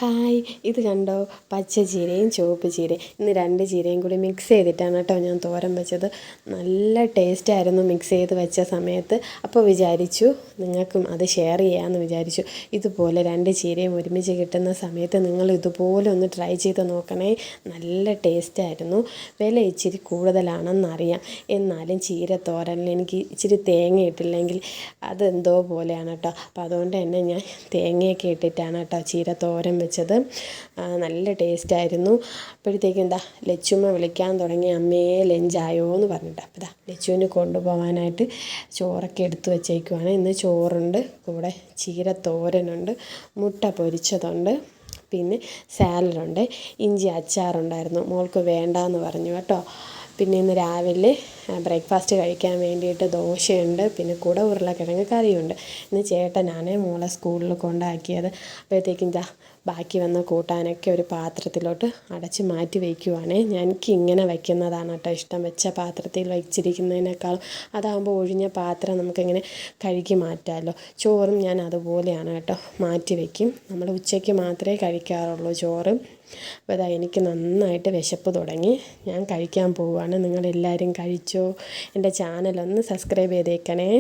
Hi, ഇത് കണ്ടോ? പച്ച ചീരയും ചുവപ്പ് ചീരയും. ഇന്ന് രണ്ട് ചീരയും കൂടി മിക്സ് ചെയ്തിട്ടാണ് കേട്ടോ ഞാൻ തോരൻ വെച്ചത്. നല്ല ടേസ്റ്റായിരുന്നു മിക്സ് ചെയ്ത് വെച്ച സമയത്ത്. അപ്പോൾ വിചാരിച്ചു നിങ്ങൾക്കും അത് ഷെയർ ചെയ്യാമെന്ന് വിചാരിച്ചു. ഇതുപോലെ രണ്ട് ചീരയും ഒരുമിച്ച് കിട്ടുന്ന സമയത്ത് നിങ്ങൾ ഇതുപോലെ ഒന്ന് ട്രൈ ചെയ്ത് നോക്കണേ. നല്ല ടേസ്റ്റായിരുന്നു. വില ഇച്ചിരി കൂടുതലാണെന്നറിയാം, എന്നാലും ചീര തോരനിൽ എനിക്ക് ഇച്ചിരി തേങ്ങ ഇട്ടില്ലെങ്കിൽ അതെന്തോ പോലെയാണ് കേട്ടോ. അപ്പോൾ അതുകൊണ്ട് തന്നെ ഞാൻ തേങ്ങയൊക്കെ ഇട്ടിട്ടാണ് കേട്ടോ ചീര തോരൻ വെച്ചത്. നല്ല ടേസ്റ്റായിരുന്നു. അപ്പോഴത്തേക്കും എന്താ ലച്ചുമ്മ വിളിക്കാൻ തുടങ്ങി, അമ്മയെ ലഞ്ചായോ എന്ന് പറഞ്ഞിട്ട്. അപ്പോൾ ലച്ചുവിന് കൊണ്ടുപോകാനായിട്ട് ചോറൊക്കെ എടുത്ത് വെച്ചേക്കുവാണ്. ഇന്ന് ചോറുണ്ട്, കൂടെ ചീര തോരനുണ്ട്, മുട്ട പൊരിച്ചതുണ്ട്, പിന്നെ സാലഡുണ്ട്, ഇഞ്ചി അച്ചാറുണ്ടായിരുന്നു. മോൾക്ക് വേണ്ടാന്ന് പറഞ്ഞു കേട്ടോ. പിന്നെ ഇന്ന് രാവിലെ ബ്രേക്ക്ഫാസ്റ്റ് കഴിക്കാൻ വേണ്ടിയിട്ട് ദോശയുണ്ട്, പിന്നെ കൂടെ ഉരുളക്കിഴങ്ങ് കറിയുണ്ട്. ഇന്ന് ചേട്ടനാണ് മോളെ സ്കൂളിൽ കൊണ്ടാക്കിയത്. അപ്പോഴത്തേക്കും ബാക്കി വന്ന കൂട്ടാനൊക്കെ ഒരു പാത്രത്തിലോട്ട് അടച്ച് മാറ്റി വയ്ക്കുവാണേ. എനിക്ക് ഇങ്ങനെ വയ്ക്കുന്നതാണ് കേട്ടോ ഇഷ്ടം. വെച്ച പാത്രത്തിൽ വച്ചിരിക്കുന്നതിനേക്കാളും അതാകുമ്പോൾ ഒഴിഞ്ഞ പാത്രം നമുക്കിങ്ങനെ കഴുകി മാറ്റാമല്ലോ. ചോറും ഞാൻ അതുപോലെയാണ് കേട്ടോ മാറ്റി വയ്ക്കും. നമ്മൾ ഉച്ചയ്ക്ക് മാത്രമേ കഴിക്കാറുള്ളൂ ചോറ്. അപ്പോൾ എനിക്ക് നന്നായിട്ട് വിശപ്പ് തുടങ്ങി. ഞാൻ കഴിക്കാൻ പോവുകയാണ്. നിങ്ങളെല്ലാവരും കഴിച്ചോ? എൻ്റെ ചാനലൊന്ന് സബ്സ്ക്രൈബ് ചെയ്തേക്കണേ.